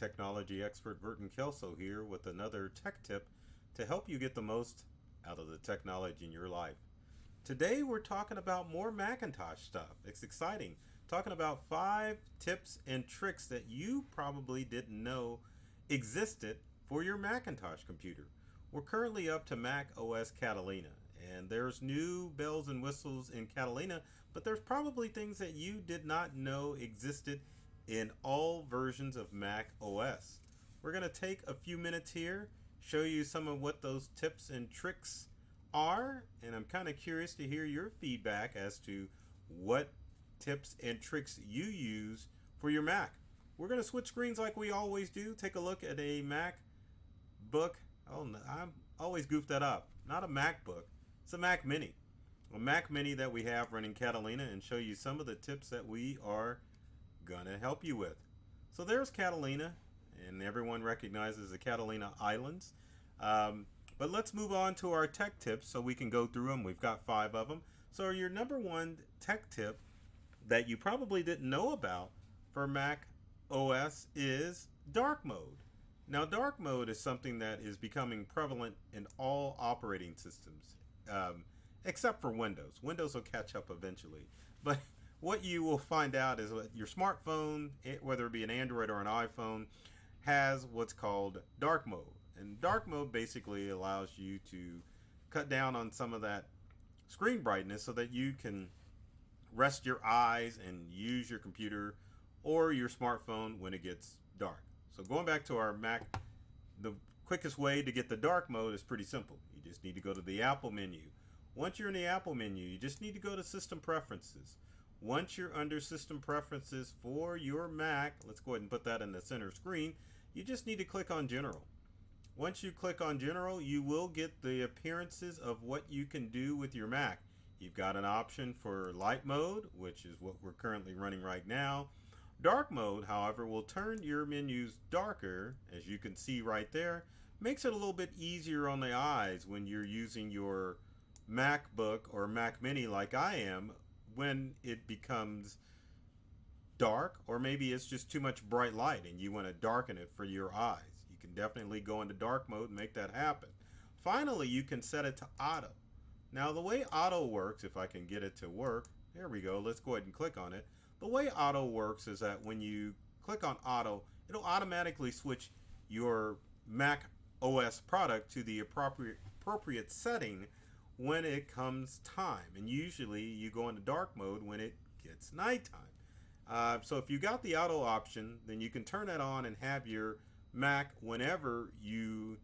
technology expert Burton Kelso here with another tech tip to help you get the most out of the technology in your life. Today we're talking about more Macintosh stuff. It's exciting. Talking about 5 tips and tricks that you probably didn't know existed for your Macintosh computer. We're currently up to Mac OS Catalina, and there's new bells and whistles in Catalina, but there's probably things that you did not know existed in all versions of Mac OS. We're going to take a few minutes here, show you some of what those tips and tricks are, and I'm kind of curious to hear your feedback as to what tips and tricks you use for your Mac. We're going to switch screens like we always do. Take a look at a MacBook. Oh, no, I'm always goofed that up. Not a MacBook. It's a Mac Mini. A Mac Mini that we have running Catalina, and show you some of the tips that we are going to help you with. So there's Catalina, and everyone recognizes the Catalina Islands. But let's move on to our tech tips so we can go through them. We've got 5 of them. So your number one tech tip that you probably didn't know about for Mac OS is dark mode. Now, dark mode is something that is becoming prevalent in all operating systems, except for Windows. Windows will catch up eventually. But what you will find out is that your smartphone, whether it be an Android or an iPhone, has what's called dark mode. And dark mode basically allows you to cut down on some of that screen brightness so that you can rest your eyes and use your computer or your smartphone when it gets dark. So going back to our Mac, the quickest way to get the dark mode is pretty simple. You just need to go to the Apple menu. Once you're in the Apple menu, you just need to go to System Preferences. Once you're under System Preferences for your Mac, let's go ahead and put that in the center screen, you just need to click on General. Once you click on General, you will get the appearances of what you can do with your Mac. You've got an option for light mode, which is what we're currently running right now. Dark mode, however, will turn your menus darker, as you can see right there. Makes it a little bit easier on the eyes when you're using your MacBook or Mac Mini like I am, when it becomes dark, or maybe it's just too much bright light and you want to darken it for your eyes. You can definitely go into dark mode and make that happen. Finally, you can set it to auto. Now, the way auto works, if I can get it to work, there we go, let's go ahead and click on it. The way auto works is that when you click on auto, it'll automatically switch your Mac OS product to the appropriate setting when it comes time. And usually you go into dark mode when it gets nighttime. So if you got the auto option, then you can turn that on and have your Mac, whenever you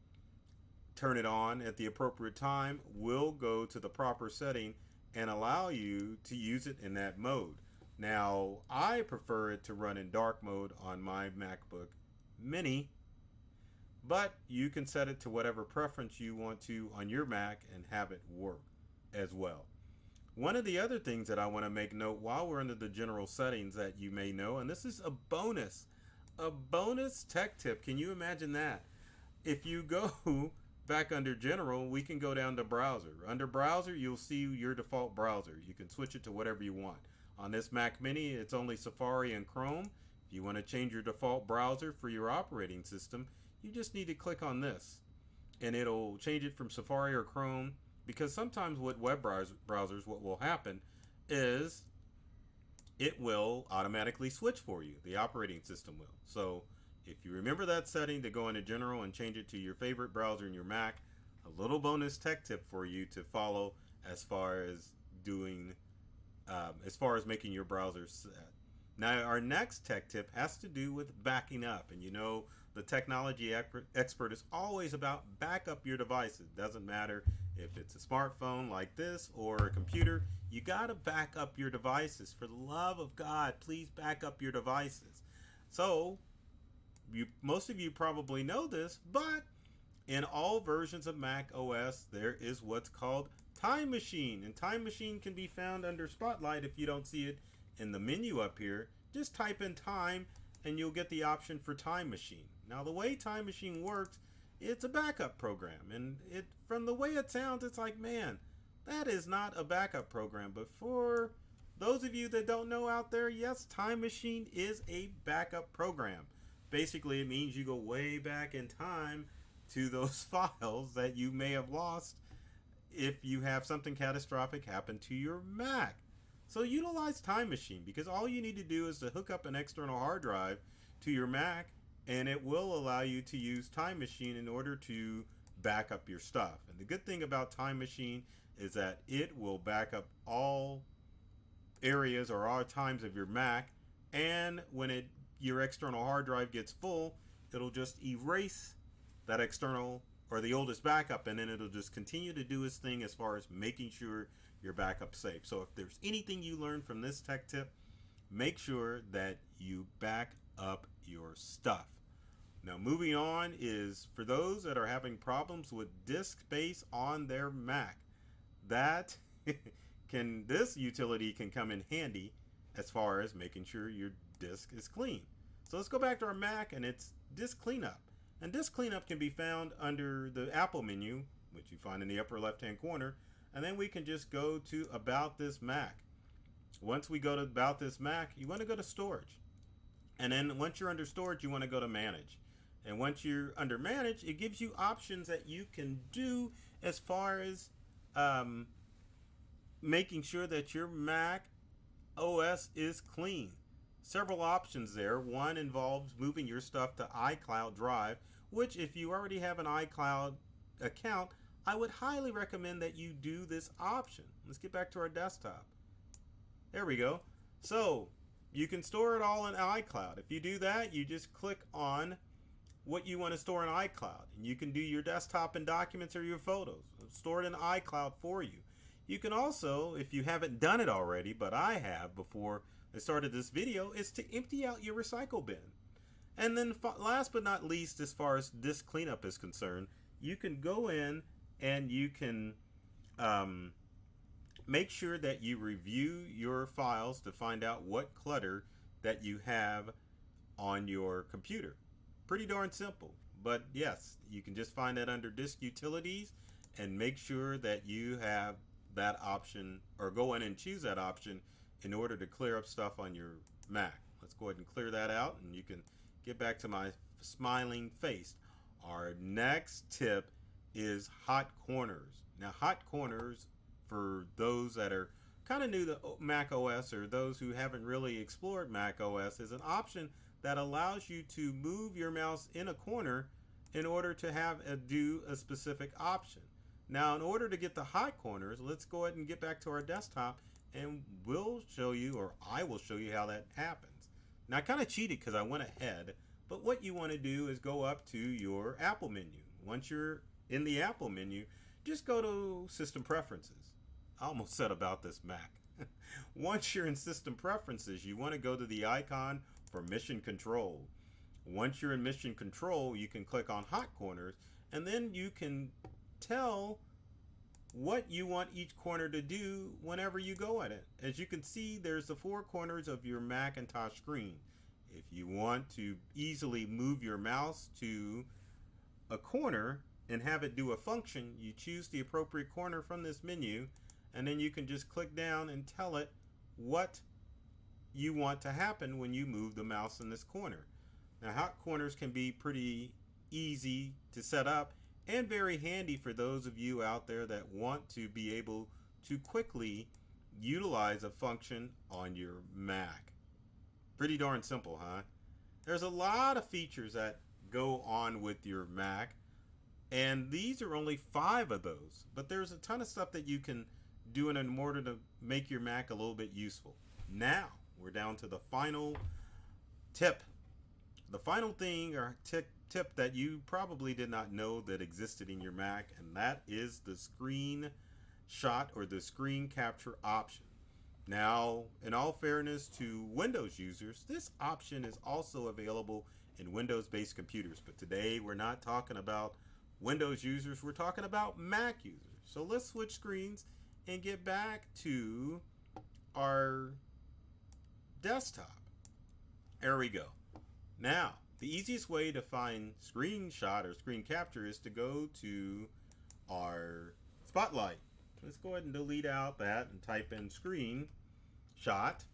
turn it on at the appropriate time, will go to the proper setting and allow you to use it in that mode. Now, I prefer it to run in dark mode on my MacBook Mini, but you can set it to whatever preference you want to on your Mac and have it work as well. One of the other things that I want to make note while we're under the general settings that you may know, and this is a bonus tech tip. Can you imagine that? If you go back under general, we can go down to browser. Under browser, you'll see your default browser. You can switch it to whatever you want. On this Mac Mini, it's only Safari and Chrome. If you want to change your default browser for your operating system, you just need to click on this, and it'll change it from Safari or Chrome, because sometimes with web browsers, what will happen is it will automatically switch for you. The operating system will. So if you remember that setting, to go into General and change it to your favorite browser in your Mac, a little bonus tech tip for you to follow as far as making your browser set. Now, our next tech tip has to do with backing up. And you know, the technology expert is always about back up your devices. Doesn't matter if it's a smartphone like this or a computer. You got to back up your devices. For the love of God, please back up your devices. So, most of you probably know this, but in all versions of Mac OS, there is what's called Time Machine. And Time Machine can be found under Spotlight. If you don't see it in the menu up here, just type in Time and you'll get the option for Time Machine. Now, the way Time Machine works, it's a backup program. And from the way it sounds, it's like, man, that is not a backup program. But for those of you that don't know out there, yes, Time Machine is a backup program. basically it means you go way back in time to those files that you may have lost if you have something catastrophic happen to your Mac. So utilize Time Machine, because all you need to do is to hook up an external hard drive to your Mac, and it will allow you to use Time Machine in order to back up your stuff. And the good thing about Time Machine is that it will back up all areas or all times of your Mac, and when your external hard drive gets full, it'll just erase that external or the oldest backup, and then it'll just continue to do its thing as far as making sure your backup's safe. So if there's anything you learned from this tech tip, make sure that you back up your stuff. Now, moving on is for those that are having problems with disk space on their Mac. That this utility can come in handy as far as making sure your disk is clean. So let's go back to our Mac, and it's disk cleanup. And disk cleanup can be found under the Apple menu, which you find in the upper left-hand corner. And then we can just go to About This Mac. Once we go to About This Mac, you want to go to Storage. And then once you're under Storage, you want to go to Manage. And once you're under Manage, it gives you options that you can do as far as making sure that your Mac OS is clean. Several options there. One involves moving your stuff to iCloud Drive, which if you already have an iCloud account, I would highly recommend that you do this option. Let's get back to our desktop. There we go. So you can store it all in iCloud. If you do that, you just click on what you want to store in iCloud, and you can do your desktop and documents or your photos. Store it in iCloud for you. You can also, if you haven't done it already, but I have before I started this video, is to empty out your recycle bin. And then last but not least, as far as disk cleanup is concerned, you can go in and you can make sure that you review your files to find out what clutter that you have on your computer. Pretty darn simple. But yes, you can just find that under Disk Utilities and make sure that you have that option, or go in and choose that option in order to clear up stuff on your Mac. Let's go ahead and clear that out, and you can get back to my smiling face. Our next tip is hot corners. Now, hot corners, for those that are kind of new to Mac OS or those who haven't really explored Mac OS, is an option that allows you to move your mouse in a corner in order to do a specific option. Now, in order to get the hot corners, let's go ahead and get back to our desktop, and we'll show you, or I will show you how that happens. Now, I kind of cheated because I went ahead, but what you want to do is go up to your Apple menu. Once you're in the Apple menu, just go to System Preferences. I almost said About This Mac. Once you're in System Preferences, you want to go to the icon for Mission Control. Once you're in Mission Control, you can click on Hot Corners, and then you can tell what you want each corner to do whenever you go at it. As you can see, there's the four corners of your Macintosh screen. If you want to easily move your mouse to a corner and have it do a function, you choose the appropriate corner from this menu, and then you can just click down and tell it what you want to happen when you move the mouse in this corner. Now, hot corners can be pretty easy to set up and very handy for those of you out there that want to be able to quickly utilize a function on your Mac. Pretty darn simple, huh? There's a lot of features that go on with your Mac, and these are only 5 of those, but there's a ton of stuff that you can do in order to make your Mac a little bit useful. Now we're down to the final tip. The final thing or tip that you probably did not know that existed in your Mac, and that is the screen shot or the screen capture option. Now, in all fairness to Windows users, this option is also available in Windows-based computers. But today we're not talking about Windows users, we're talking about Mac users. So let's switch screens and get back to our desktop. There we go. Now, the easiest way to find screenshot or screen capture is to go to our Spotlight. Let's go ahead and delete out that and type in screenshot,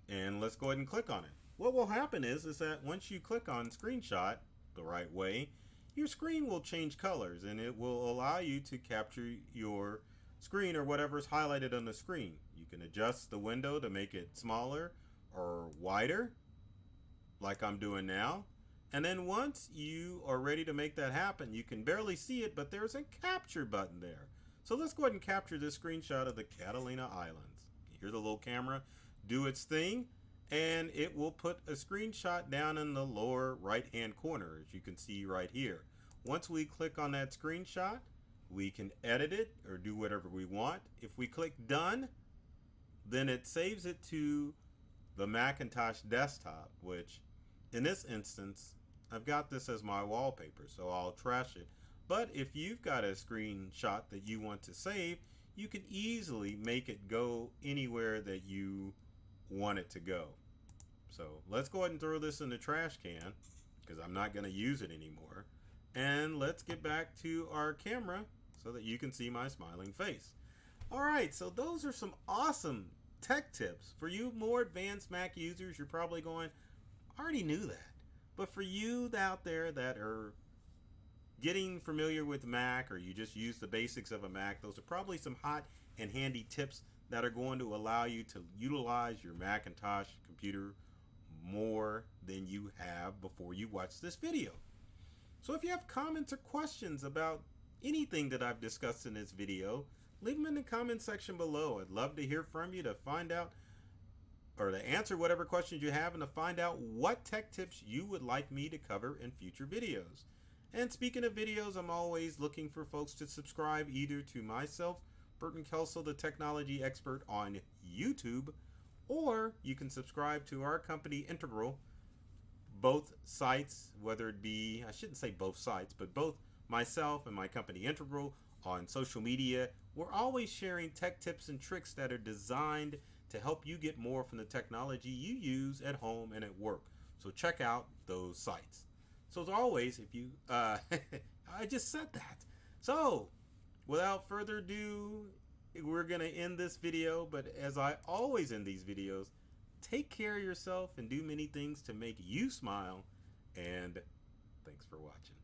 and let's go ahead and click on it. what will happen is that once you click on screenshot the right way, your screen will change colors and it will allow you to capture your screen or whatever's highlighted on the screen. You can adjust the window to make it smaller or wider, like I'm doing now. And then once you are ready to make that happen, you can barely see it, but there's a capture button there. So let's go ahead and capture this screenshot of the Catalina Islands. Here's the little camera do its thing, and it will put a screenshot down in the lower right hand corner, as you can see right here. Once we click on that screenshot, we can edit it or do whatever we want. If we click done, then it saves it to the Macintosh desktop, which in this instance, I've got this as my wallpaper, so I'll trash it. But if you've got a screenshot that you want to save, you can easily make it go anywhere that you want it to go. So let's go ahead and throw this in the trash can because I'm not going to use it anymore. And let's get back to our camera so that you can see my smiling face. All right, so those are some awesome tech tips. For you more advanced Mac users, you're probably going, I already knew that. But for you out there that are getting familiar with Mac, or you just use the basics of a Mac, those are probably some hot and handy tips that are going to allow you to utilize your Macintosh computer more than you have before you watch this video. So if you have comments or questions about anything that I've discussed in this video, leave them in the comment section below. I'd love to hear from you to find out or to answer whatever questions you have and to find out what tech tips you would like me to cover in future videos. And speaking of videos, I'm always looking for folks to subscribe either to myself, Burton Kelso, the technology expert on YouTube, or you can subscribe to our company Integral, both sites, whether it be, I shouldn't say both sites, but both myself and my company Integral on social media. We're always sharing tech tips and tricks that are designed to help you get more from the technology you use at home and at work. So check out those sites. So as always, if you, I just said that. So without further ado, we're going to end this video. But as I always end these videos, take care of yourself and do many things to make you smile. And thanks for watching.